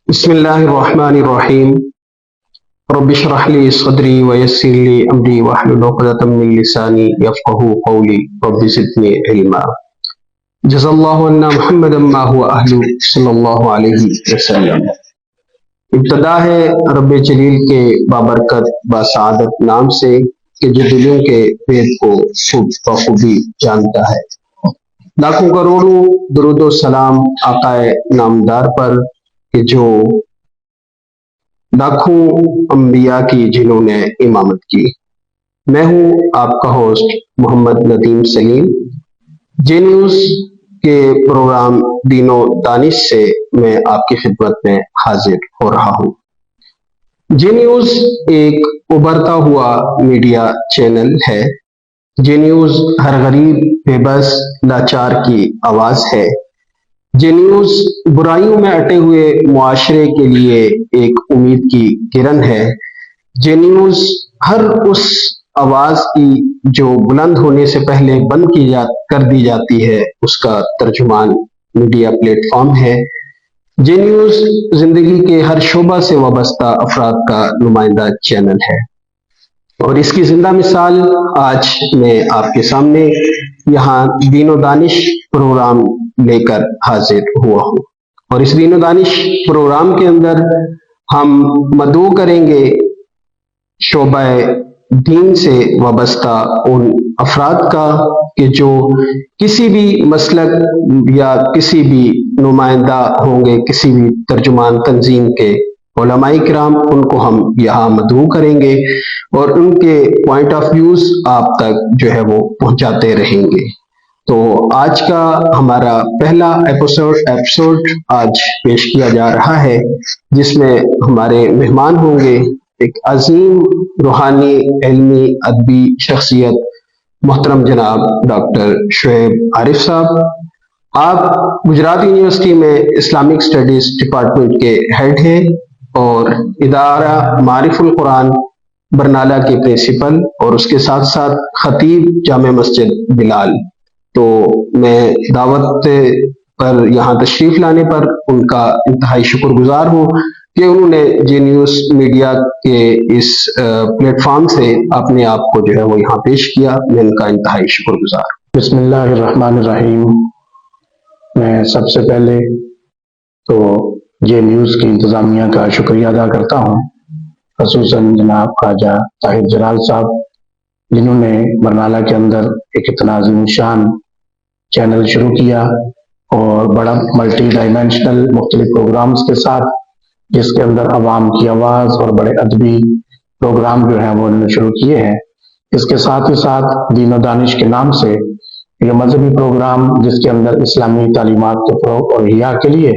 بسم اللہ الرحمن الرحیم رب اشرح لی صدری ویسر لی امری واحلل عقدۃ من لسانی یفقهوا قولی رب زدنی علما جزا اللہ عنا محمد ما هو اہل صلی اللہ علیہ وسلم۔ ابتدا ہے رب جلیل کے بابرکت باسعادت نام سے کہ جو دلوں کے بید کو خوب بخوبی جانتا ہے۔ لاکھوں کروڑوں درود و سلام آقا نامدار پر کہ جو لاکھوں انبیاء کی جنہوں نے امامت کی۔ میں ہوں آپ کا ہوسٹ محمد ندیم سلیم۔ جے نیوز کے پروگرام دین و دانش سے میں آپ کی خدمت میں حاضر ہو رہا ہوں۔ جے نیوز ایک ابھرتا ہوا میڈیا چینل ہے۔ جے نیوز ہر غریب بے بس لاچار کی آواز ہے۔ جے نیوز برائیوں میں اٹے ہوئے معاشرے کے لیے ایک امید کی کرن ہے۔ جے نیوز ہر اس آواز کی جو بلند ہونے سے پہلے بند کر دی جاتی ہے اس کا ترجمان میڈیا پلیٹ فارم ہے۔ جے نیوز زندگی کے ہر شعبہ سے وابستہ افراد کا نمائندہ چینل ہے، اور اس کی زندہ مثال آج میں آپ کے سامنے یہاں دین و دانش پروگرام لے کر حاضر ہوا ہوں۔ اور اس دین و دانش پروگرام کے اندر ہم مدعو کریں گے شعبہ دین سے وابستہ ان افراد کا کہ جو کسی بھی مسلک یا کسی بھی نمائندہ ہوں گے، کسی بھی ترجمان تنظیم کے علماء کرام، ان کو ہم یہاں مدعو کریں گے اور ان کے پوائنٹ آف ویوز آپ تک جو ہے وہ پہنچاتے رہیں گے۔ تو آج کا ہمارا پہلا ایپیسوڈ آج پیش کیا جا رہا ہے، جس میں ہمارے مہمان ہوں گے ایک عظیم روحانی علمی ادبی شخصیت محترم جناب ڈاکٹر شعیب عارف صاحب۔ آپ گجرات یونیورسٹی میں اسلامک اسٹڈیز ڈپارٹمنٹ کے ہیڈ ہیں اور ادارہ معارف القرآن برنالہ کے پرنسپل اور اس کے ساتھ ساتھ خطیب جامع مسجد بلال۔ تو میں دعوت پر یہاں تشریف لانے پر ان کا انتہائی شکر گزار ہوں کہ انہوں نے جے نیوز میڈیا کے اس پلیٹ فارم سے اپنے آپ کو جو ہے وہ یہاں پیش کیا۔ میں ان کا انتہائی شکر گزار ہوں۔ بسم اللہ الرحمن الرحیم۔ میں سب سے پہلے تو جے نیوز کی انتظامیہ کا شکریہ ادا کرتا ہوں، خصوصاً جناب خواجہ طاہر جلال صاحب، جنہوں نے برنالہ کے اندر ایک اتنا عظیم شان چینل شروع کیا اور بڑا ملٹی ڈائمینشنل مختلف پروگرامز کے ساتھ، جس کے اندر عوام کی آواز اور بڑے ادبی پروگرام جو ہیں وہ انہوں نے شروع کیے ہیں۔ اس کے ساتھ ہی ساتھ دین و دانش کے نام سے یہ مذہبی پروگرام جس کے اندر اسلامی تعلیمات کے فروغ اور احیاء کے لیے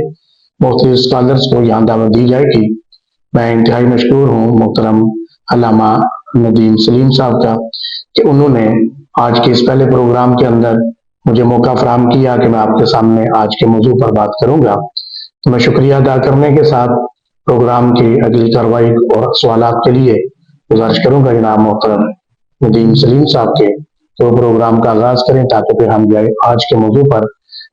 مختلف اسکالرز کو یہاں دعوت دی جائے گی۔ میں انتہائی مشکور ہوں محترم علامہ ندیم سلیم صاحب کا کہ انہوں نے آج کے اس پہلے پروگرام کے اندر مجھے موقع فراہم کیا کہ میں آپ کے سامنے آج کے موضوع پر بات کروں گا۔ تو میں شکریہ ادا کرنے کے ساتھ پروگرام کی اگلی کارروائی اور سوالات کے لیے گزارش کروں گا جناب محترم ندیم سلیم صاحب کے تو پروگرام کا آغاز کریں تاکہ پھر ہم جائے آج کے موضوع پر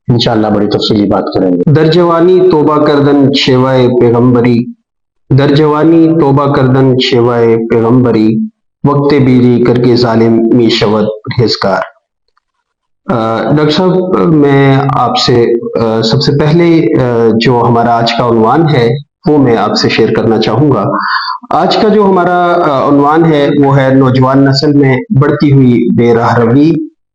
انشاءاللہ بڑی تفصیلی بات کریں گے۔ در جوانی توبہ کردن شیوائے پیغمبری، در جوانی توبہ کردن شیوائے پیغمبری، وقت بیری کر کے ظالم می شود پرہیزگار۔ ڈاکٹر صاحب، میں آپ سے سب سے پہلے جو ہمارا آج کا عنوان ہے وہ میں آپ سے شیئر کرنا چاہوں گا۔ آج کا جو ہمارا عنوان ہے وہ ہے نوجوان نسل میں بڑھتی ہوئی بے راہ روی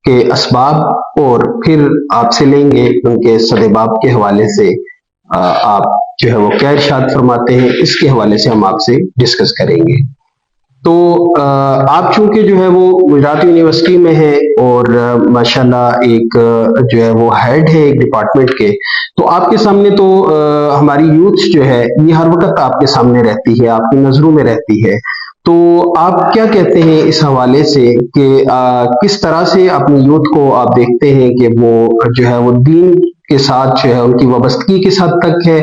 کے اسباب، اور پھر آپ سے لیں گے ان کے سدباب کے حوالے سے آپ جو ہے وہ کیا ارشاد فرماتے ہیں، اس کے حوالے سے ہم آپ سے ڈسکس کریں گے۔ تو آپ چونکہ جو ہے وہ گجرات یونیورسٹی میں ہے اور ماشاءاللہ ایک جو ہے وہ ہیڈ ہے ایک ڈپارٹمنٹ کے، تو آپ کے سامنے تو ہماری یوتھ جو ہے یہ ہر وقت آپ کے سامنے رہتی ہے، آپ کی نظروں میں رہتی ہے۔ تو آپ کیا کہتے ہیں اس حوالے سے کہ کس طرح سے اپنی یوتھ کو آپ دیکھتے ہیں کہ وہ جو ہے وہ دین کے ساتھ جو ہے ان کی وابستگی کس حد تک ہے،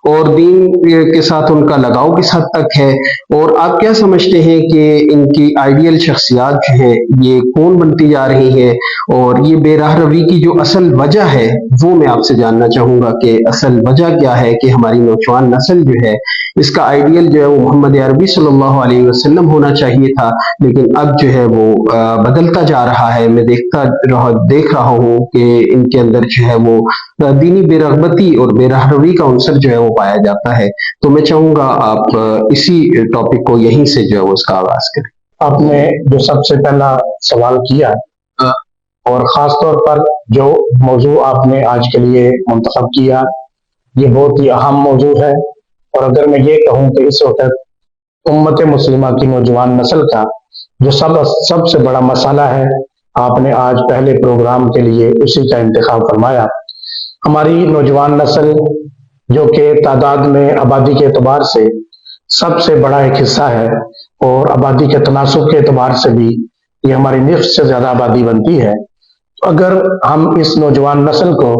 اور دین کے ساتھ ان کا لگاؤ کس حد تک ہے، اور آپ کیا سمجھتے ہیں کہ ان کی آئیڈیل شخصیات جو ہیں یہ کون بنتی جا رہی ہیں، اور یہ بے راہ روی کی جو اصل وجہ ہے وہ میں آپ سے جاننا چاہوں گا کہ اصل وجہ کیا ہے کہ ہماری نوجوان نسل جو ہے اس کا آئیڈیل جو ہے وہ محمد عربی صلی اللہ علیہ وسلم ہونا چاہیے تھا، لیکن اب جو ہے وہ بدلتا جا رہا ہے۔ میں دیکھ رہا ہوں کہ ان کے اندر جو ہے وہ دینی بے رغبتی اور بے راہ روی کا عنصر جو ہے وہ پایا جاتا ہے۔ تو میں چاہوں گا آپ اسی ٹاپک کو یہیں سے جو ہے اس کا آغاز کریں۔ آپ نے جو سب سے پہلا سوال کیا اور خاص طور پر جو موضوع آپ نے آج کے لیے منتخب کیا، یہ بہت ہی اہم موضوع ہے، اور اگر میں یہ کہوں کہ اس وقت امت مسلمہ کی نوجوان نسل کا جو سب سے بڑا مسئلہ ہے، آپ نے آج پہلے پروگرام کے لیے اسی کا انتخاب فرمایا۔ ہماری نوجوان نسل جو کہ تعداد میں آبادی کے اعتبار سے سب سے بڑا ایک حصہ ہے، اور آبادی کے تناسب کے اعتبار سے بھی یہ ہماری نصف سے زیادہ آبادی بنتی ہے۔ تو اگر ہم اس نوجوان نسل کو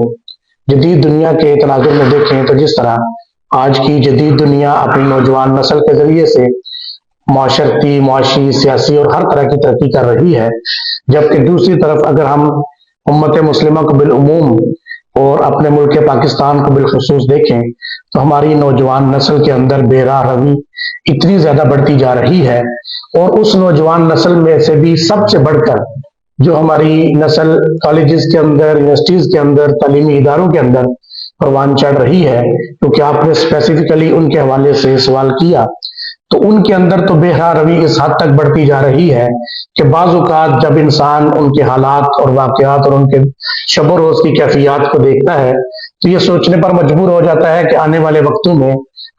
جدید دنیا کے تناظر میں دیکھیں تو جس طرح آج کی جدید دنیا اپنی نوجوان نسل کے ذریعے سے معاشرتی، معاشی، سیاسی اور ہر طرح کی ترقی کر رہی ہے، جبکہ دوسری طرف اگر ہم امت مسلمہ کو بالعموم اور اپنے ملک پاکستان کو بالخصوص دیکھیں تو ہماری نوجوان نسل کے اندر بے راہ روی اتنی زیادہ بڑھتی جا رہی ہے، اور اس نوجوان نسل میں سے بھی سب سے بڑھ کر جو ہماری نسل کالجز کے اندر، یونیورسٹیز کے اندر، تعلیمی اداروں کے اندر پروان چڑھ رہی ہے، کیونکہ آپ نے اسپیسیفکلی ان کے حوالے سے سوال کیا، تو ان کے اندر تو بے راہ روی اس حد تک بڑھتی جا رہی ہے کہ بعض اوقات جب انسان ان کے حالات اور واقعات اور ان کے شب و روز کی کیفیات کو دیکھتا ہے تو یہ سوچنے پر مجبور ہو جاتا ہے کہ آنے والے وقتوں میں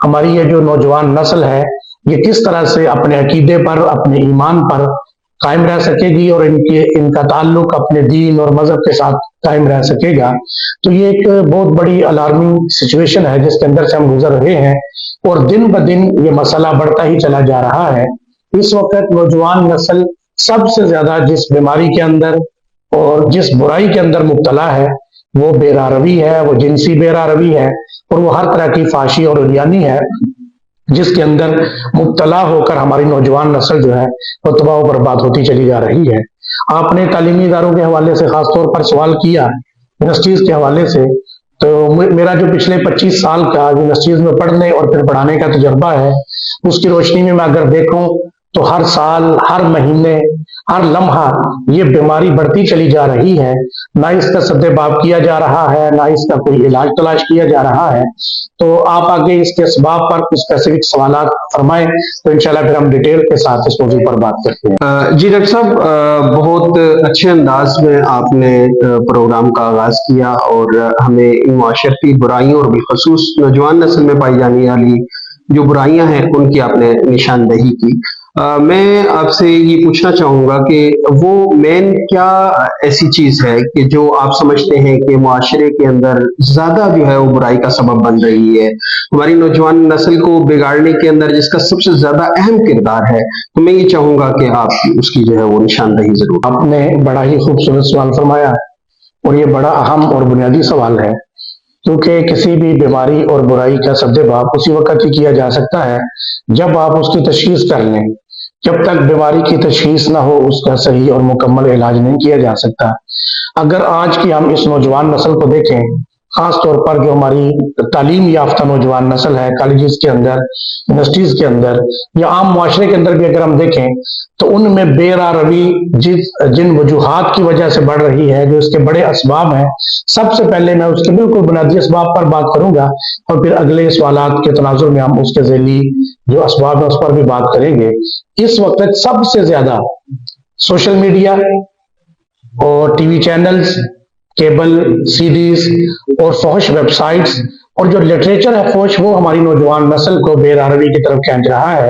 ہماری یہ جو نوجوان نسل ہے یہ کس طرح سے اپنے عقیدے پر، اپنے ایمان پر قائم رہ سکے گی، اور ان کا تعلق اپنے دین اور مذہب کے ساتھ قائم رہ سکے گا۔ تو یہ ایک بہت بڑی الارمنگ سچویشن ہے جس کے اندر سے ہم گزر رہے ہیں، اور دن بدن یہ مسئلہ بڑھتا ہی چلا جا رہا ہے۔ اس وقت نوجوان نسل سب سے زیادہ جس بیماری کے اندر اور جس برائی کے اندر مبتلا ہے وہ بے راہ روی ہے، وہ جنسی بے راہ روی ہے، اور وہ ہر طرح کی فحاشی اور عریانی ہے جس کے اندر مبتلا ہو کر ہماری نوجوان نسل جو ہے وہ تباہ و برباد ہوتی چلی جا رہی ہے۔ آپ نے تعلیمی اداروں کے حوالے سے خاص طور پر سوال کیا، یونیورسٹیز کے حوالے سے، تو میرا جو پچھلے 25 سال کا یونیورسٹیز میں پڑھنے اور پھر پڑھانے کا تجربہ ہے، اس کی روشنی میں اگر دیکھوں تو ہر سال، ہر مہینے، ہر لمحہ یہ بیماری بڑھتی چلی جا رہی ہے، نہ اس کا سدباب کیا جا رہا ہے، نہ اس کا کوئی علاج تلاش کیا جا رہا ہے۔ تو آپ آگے اس کے اسباب پر کچھ اسپیسیفک سوالات فرمائیں تو انشاءاللہ پھر ہم ڈیٹیل کے ساتھ اس موضوع پر بات کرتے ہیں۔ جی ڈاکٹر صاحب، بہت اچھے انداز میں آپ نے پروگرام کا آغاز کیا اور ہمیں ان معاشرتی برائیوں اور بالخصوص نوجوان نسل میں پائی جانے والی جو برائیاں ہیں ان کی آپ نے نشاندہی کی۔ میں آپ سے یہ پوچھنا چاہوں گا کہ وہ مین کیا ایسی چیز ہے کہ جو آپ سمجھتے ہیں کہ معاشرے کے اندر زیادہ جو ہے وہ برائی کا سبب بن رہی ہے، ہماری نوجوان نسل کو بگاڑنے کے اندر جس کا سب سے زیادہ اہم کردار ہے؟ تو میں یہ چاہوں گا کہ آپ اس کی جو ہے وہ نشاندہی ضرور۔ آپ نے بڑا ہی خوبصورت سوال فرمایا، اور یہ بڑا اہم اور بنیادی سوال ہے، کیونکہ کسی بھی بیماری اور برائی کا سدباب اسی وقت ہی کیا جا سکتا ہے جب آپ اس کی تشخیص کر لیں۔ جب تک بیماری کی تشخیص نہ ہو اس کا صحیح اور مکمل علاج نہیں کیا جا سکتا۔ اگر آج کی ہم اس نوجوان نسل کو دیکھیں، خاص طور پر جو ہماری تعلیم یافتہ نوجوان نسل ہے، کالجز کے اندر، یونیورسٹیز کے اندر یا عام معاشرے کے اندر بھی اگر ہم دیکھیں تو ان میں بے راہ روی جن وجوہات کی وجہ سے بڑھ رہی ہے، جو اس کے بڑے اسباب ہیں، سب سے پہلے میں اس کے بالکل بنیادی اسباب پر بات کروں گا، اور پھر اگلے سوالات کے تناظر میں ہم اس کے ذیلی جو اسباب ہیں اس پر بھی بات کریں گے۔ اس وقت سب سے زیادہ سوشل میڈیا اور ٹی وی چینلز، کیبل سی ڈیز اور فحش ویب سائٹس اور جو لٹریچر ہے فحش، وہ ہماری نوجوان نسل کو بے راہ روی کی طرف کھینچ رہا ہے۔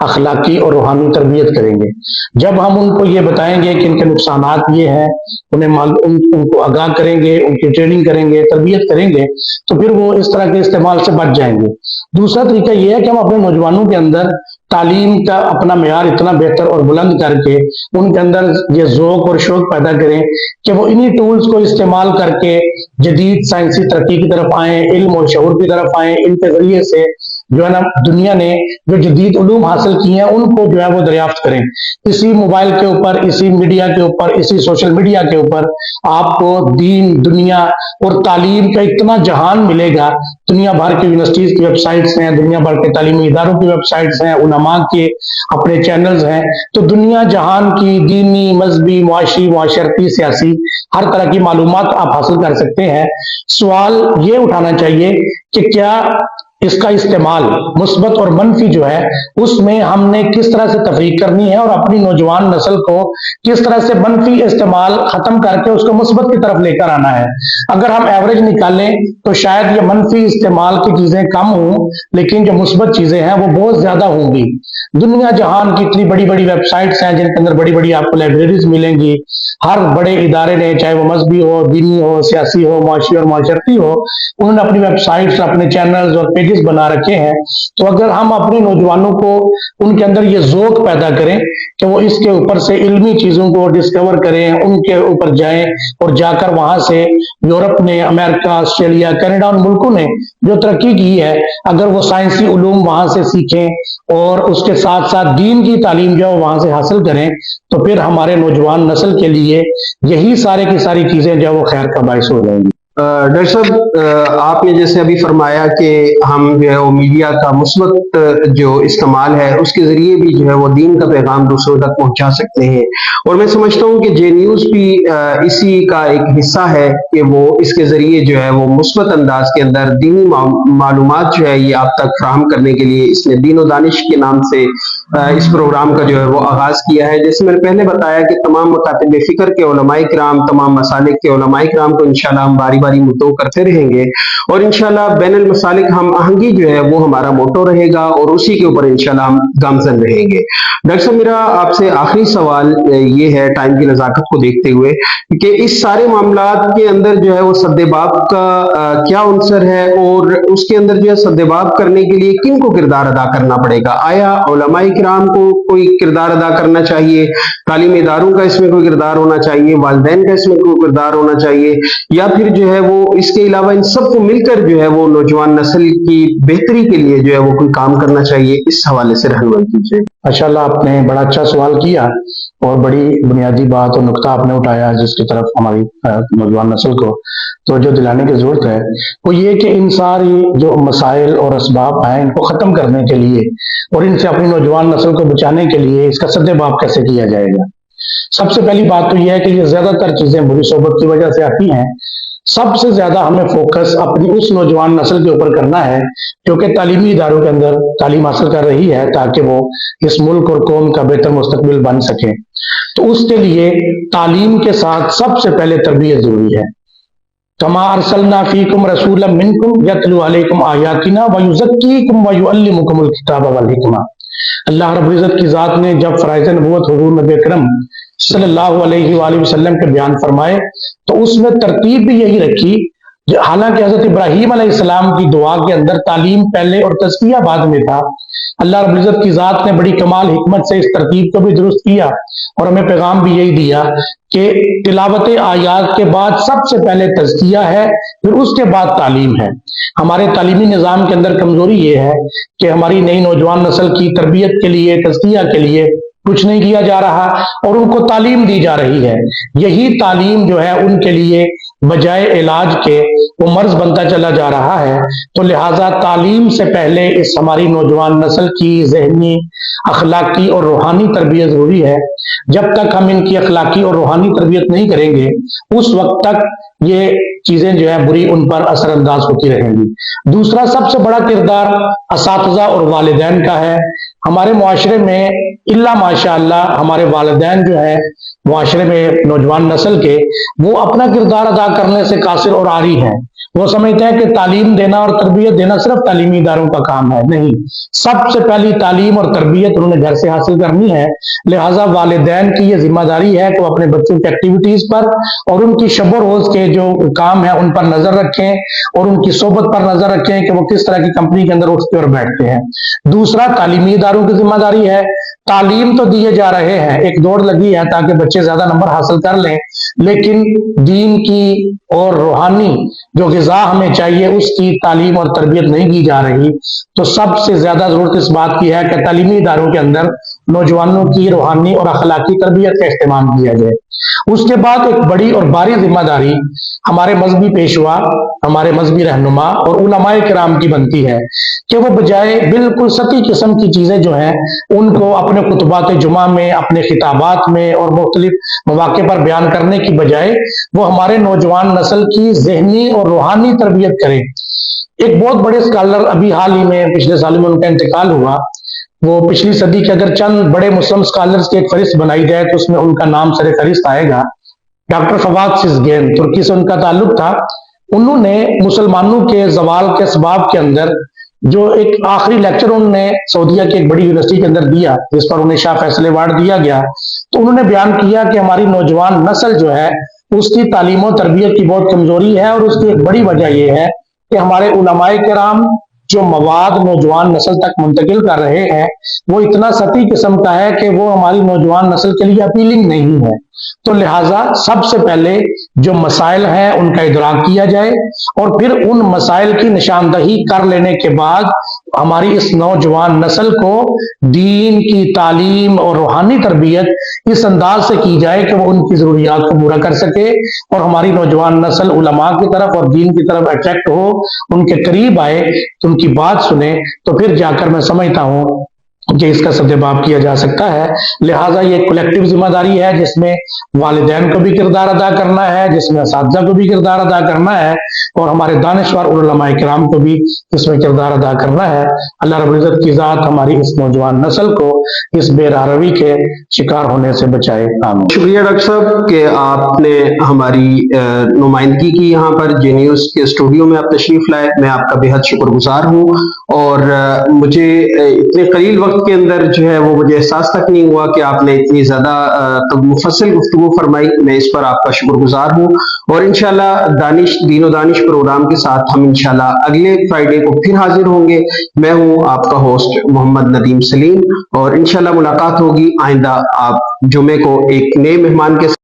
اخلاقی اور روحانی تربیت کریں گے۔ جب ہم ان کو یہ بتائیں گے کہ ان کے نقصانات یہ ہیں، ان کو آگاہ کریں گے، ان کی ٹریننگ کریں گے، تربیت کریں گے، تو پھر وہ اس طرح کے استعمال سے بچ جائیں گے۔ دوسرا طریقہ یہ ہے کہ ہم اپنے نوجوانوں کے اندر تعلیم کا اپنا معیار اتنا بہتر اور بلند کر کے ان کے اندر یہ ذوق اور شوق پیدا کریں کہ وہ انہی ٹولز کو استعمال کر کے جدید سائنسی ترقی کی طرف آئیں، علم اور شعور کی طرف آئیں۔ ان کے ذریعے سے جو ہے نا دنیا نے جو جدید علوم حاصل کی ہیں ان کو جو ہے وہ دریافت کریں۔ اسی موبائل کے اوپر، اسی میڈیا کے اوپر، اسی سوشل میڈیا کے اوپر آپ کو دین، دنیا اور تعلیم کا اتنا جہان ملے گا۔ دنیا بھر کی یونیورسٹیز کی ویب سائٹس ہیں، دنیا بھر کے تعلیمی اداروں کی ویب سائٹس ہیں، علماء کے اپنے چینلز ہیں، تو دنیا جہان کی دینی، مذہبی، معاشی، معاشرتی، سیاسی ہر طرح کی معلومات آپ حاصل کر سکتے ہیں۔ سوال یہ اٹھانا چاہیے کہ کیا اس کا استعمال مثبت اور منفی جو ہے اس میں ہم نے کس طرح سے تفریق کرنی ہے اور اپنی نوجوان نسل کو کس طرح سے منفی استعمال ختم کر کے اس کو مثبت کی طرف لے کر آنا ہے۔ اگر ہم ایوریج نکالیں تو شاید یہ منفی استعمال کی چیزیں کم ہوں، لیکن جو مثبت چیزیں ہیں وہ بہت زیادہ ہوں گی۔ دنیا جہان کی اتنی بڑی بڑی ویب سائٹس ہیں جن کے اندر بڑی بڑی آپ کو لائبریریز ملیں گی۔ ہر بڑے ادارے نے، چاہے وہ مذہبی ہو، دینی ہو، سیاسی ہو، معاشی اور معاشرتی ہو، انہوں نے اپنی ویب سائٹس، اپنے چینلز اور پیجز بنا رکھے ہیں۔ تو اگر ہم اپنے نوجوانوں کو ان کے اندر یہ ذوق پیدا کریں کہ وہ اس کے اوپر سے علمی چیزوں کو ڈسکور کریں، ان کے اوپر جائیں اور جا کر وہاں سے یورپ نے، امریکہ، آسٹریلیا، کینیڈا، ان ملکوں نے جو ترقی کی ہے، اگر وہ سائنسی علوم وہاں سے سیکھیں اور اس کے ساتھ ساتھ دین کی تعلیم جو ہے وہاں سے حاصل کریں، تو پھر ہمارے نوجوان نسل کے لیے یہی سارے کی ساری چیزیں جو ہے وہ خیر کا باعث ہو جائیں گی۔ ڈاکٹر صاحب، آپ نے جیسے ابھی فرمایا کہ ہم جو ہے وہ میڈیا کا مثبت جو استعمال ہے اس کے ذریعے بھی جو ہے وہ دین کا پیغام دوسروں تک پہنچا سکتے ہیں، اور میں سمجھتا ہوں کہ جے نیوز بھی اسی کا ایک حصہ ہے کہ وہ اس کے ذریعے جو ہے وہ مثبت انداز کے اندر دینی معلومات جو ہے یہ آپ تک فراہم کرنے کے لیے اس نے دین و دانش کے نام سے اس پروگرام کا جو ہے وہ آغاز کیا ہے۔ جیسے میں نے پہلے بتایا کہ تمام مکاتب فکر کے علماء کرام، تمام مسالک کے علماء کرام کو انشاءاللہ ہم باری باری مدعو کرتے رہیں گے، اور انشاءاللہ بین المسالک ہم آہنگی جو ہے وہ ہمارا موٹو رہے گا، اور اسی کے اوپر انشاءاللہ ہم گامزن رہیں گے۔ ڈاکٹر صاحب، میرا آپ سے آخری سوال یہ ہے ٹائم کی نزاکت کو دیکھتے ہوئے کہ اس سارے معاملات کے اندر جو ہے وہ سدباب کا کیا عنصر ہے، اور اس کے اندر جو ہے سدباب کرنے کے لیے کن کو کردار ادا کرنا پڑے گا؟ آیا علماء کرام کو کوئی کردار ادا کرنا چاہیے، تعلیمی اداروں کا اس میں کوئی کردار ہونا چاہیے، والدین کا اس میں کوئی کردار ہونا چاہیے، یا پھر جو ہے وہ اس کے علاوہ ان سب کو مل کر جو ہے وہ نوجوان نسل کی بہتری کے لیے جو ہے وہ کوئی کام کرنا چاہیے؟ اس حوالے سے رہنمائی کیجیے۔ ماشاءاللہ، آپ نے بڑا اچھا سوال کیا اور بڑی بنیادی بات اور نقطہ آپ نے اٹھایا جس کی طرف ہماری نوجوان نسل کو توجہ دلانے کی ضرورت ہے۔ وہ یہ کہ ان ساری جو مسائل اور اسباب ہیں ان کو ختم کرنے کے لیے اور ان سے اپنی نوجوان نسل کو بچانے کے لیے اس کا سدباب کیسے کیا جائے گا۔ سب سے پہلی بات تو یہ ہے کہ یہ زیادہ تر چیزیں بری صحبت کی وجہ سے آتی ہیں۔ سب سے زیادہ ہمیں فوکس اپنی اس نوجوان نسل کے اوپر کرنا ہے جو کہ تعلیمی اداروں کے اندر تعلیم حاصل کر رہی ہے، تاکہ وہ اس ملک اور قوم کا بہتر مستقبل بن سکیں۔ تو اس کے لیے تعلیم کے ساتھ سب سے پہلے تربیت ضروری ہے۔ کما ارسلنا فیکم رسولا منکم یتلو علیکم آیاتنا ویزکیکم ویعلمکم الکتاب والحکمہ۔ اللہ رب العزت کی ذات نے جب فرائض نبوت حضور نبی اکرم صلی اللہ علیہ وآلہ وسلم کے بیان فرمائے تو اس میں ترتیب بھی یہی رکھی، حالانکہ حضرت ابراہیم علیہ السلام کی دعا کے اندر تعلیم پہلے اور تزکیہ بعد میں تھا۔ اللہ رب العزت کی ذات نے بڑی کمال حکمت سے اس ترتیب کو بھی درست کیا اور ہمیں پیغام بھی یہی دیا کہ تلاوت آیات کے بعد سب سے پہلے تزکیہ ہے، پھر اس کے بعد تعلیم ہے۔ ہمارے تعلیمی نظام کے اندر کمزوری یہ ہے کہ ہماری نئی نوجوان نسل کی تربیت کے لیے، تزکیہ کے لیے کچھ نہیں کیا جا رہا اور ان کو تعلیم دی جا رہی ہے۔ یہی تعلیم جو ہے ان کے لیے بجائے علاج کے وہ مرض بنتا چلا جا رہا ہے۔ تو لہٰذا تعلیم سے پہلے اس ہماری نوجوان نسل کی ذہنی، اخلاقی اور روحانی تربیت ضروری ہے۔ جب تک ہم ان کی اخلاقی اور روحانی تربیت نہیں کریں گے اس وقت تک یہ چیزیں جو ہے بری ان پر اثر انداز ہوتی رہیں گی۔ دوسرا سب سے بڑا کردار اساتذہ اور والدین کا ہے۔ ہمارے معاشرے میں الا ماشاء اللہ ہمارے والدین جو ہیں معاشرے میں نوجوان نسل کے، وہ اپنا کردار ادا کرنے سے قاصر اور عاری ہیں۔ وہ سمجھتے ہیں کہ تعلیم دینا اور تربیت دینا صرف تعلیمی اداروں کا کام ہے. نہیں، سب سے پہلی تعلیم اور تربیت انہوں نے گھر سے حاصل کرنی ہے. لہٰذا والدین کی یہ ذمہ داری ہے کہ وہ اپنے بچوں کی ایکٹیویٹیز پر اور ان کی شب و روز کے جو کام ہے ان پر نظر رکھیں اور ان کی صحبت پر نظر رکھیں کہ وہ کس طرح کی کمپنی کے اندر اٹھتے اور بیٹھتے ہیں. دوسرا، تعلیمی اداروں کی ذمہ داری ہے. تعلیم تو دیے جا رہے ہیں، ایک دوڑ لگی ہے تاکہ بچے زیادہ نمبر حاصل کر لیں، لیکن دین کی اور روحانی جو غذا ہمیں چاہیے اس کی تعلیم اور تربیت نہیں کی جا رہی. تو سب سے زیادہ ضرورت اس بات کی ہے کہ تعلیمی اداروں کے اندر نوجوانوں کی روحانی اور اخلاقی تربیت کا اہتمام کیا جائے. اس کے بعد ایک بڑی اور بھاری ذمہ داری ہمارے مذہبی پیشوا، ہمارے مذہبی رہنما اور علماء کرام کی بنتی ہے کہ وہ بجائے بالکل سطحی قسم کی چیزیں جو ہیں ان کو اپنے خطبات جمعہ میں، اپنے خطابات میں اور مختلف مواقع پر بیان کرنے کی بجائے وہ ہمارے نوجوان نسل کی ذہنی اور روحانی تربیت کریں. ایک بہت بڑے اسکالر ابھی حال ہی میں پچھلے سال میں ان کا انتقال ہوا. وہ پچھلی صدی کے اگر چند بڑے مسلم اسکالرز کی ایک فہرست بنائی جائے تو اس میں ان کا نام سر فہرست آئے گا. ڈاکٹر فواد سیزگین، ترکی سے ان کا تعلق تھا. انہوں نے مسلمانوں کے زوال کے اسباب کے اندر جو ایک آخری لیکچر انہوں نے سعودیہ کی ایک بڑی یونیورسٹی کے اندر دیا جس پر انہیں شاہ فیصل ایوارڈ دیا گیا، تو انہوں نے بیان کیا کہ ہماری نوجوان نسل جو ہے اس کی تعلیم و تربیت کی بہت کمزوری ہے اور اس کی ایک بڑی وجہ یہ ہے کہ ہمارے علماء کرام جو مواد نوجوان نسل تک منتقل کر رہے ہیں وہ اتنا سطحی قسم کا ہے کہ وہ ہماری نوجوان نسل کے لیے اپیلنگ نہیں ہے. تو لہٰذا سب سے پہلے جو مسائل ہیں ان کا ادراک کیا جائے اور پھر ان مسائل کی نشاندہی کر لینے کے بعد ہماری اس نوجوان نسل کو دین کی تعلیم اور روحانی تربیت اس انداز سے کی جائے کہ وہ ان کی ضروریات کو پورا کر سکے اور ہماری نوجوان نسل علماء کی طرف اور دین کی طرف اٹریکٹ ہو، ان کے قریب آئے، ان کی بات سنیں، تو پھر جا کر میں سمجھتا ہوں کہ اس کا سدباب کیا جا سکتا ہے. لہٰذا یہ کولیکٹیو ذمہ داری ہے جس میں والدین کو بھی کردار ادا کرنا ہے، جس میں اساتذہ کو بھی کردار ادا کرنا ہے اور ہمارے دانشور اور علماء کرام کو بھی اس میں کردار ادا کرنا ہے. اللہ رب العزت کی ذات ہماری اس نوجوان نسل کو اس بے راروی کے شکار ہونے سے بچائے. آمین. شکریہ ڈاکٹر صاحب کہ آپ نے ہماری نمائندگی کی یہاں پر جے نیوز کے اسٹوڈیو میں آپ تشریف لائے. میں آپ کا بے حد شکر گزار ہوں اور مجھے اتنے قلیل وقت کے اندر جو ہے وہ مجھے احساس تک نہیں ہوا کہ آپ نے اتنی زیادہ مفصل گفتگو فرمائی. میں اس پر آپ کا شکر گزار ہوں اور انشاءاللہ دین و دانش پروگرام کے ساتھ ہم انشاءاللہ اگلے فرائیڈے کو پھر حاضر ہوں گے. میں ہوں آپ کا ہوسٹ محمد ندیم سلیم اور انشاءاللہ ملاقات ہوگی آئندہ آپ جمعے کو ایک نئے مہمان کے ساتھ.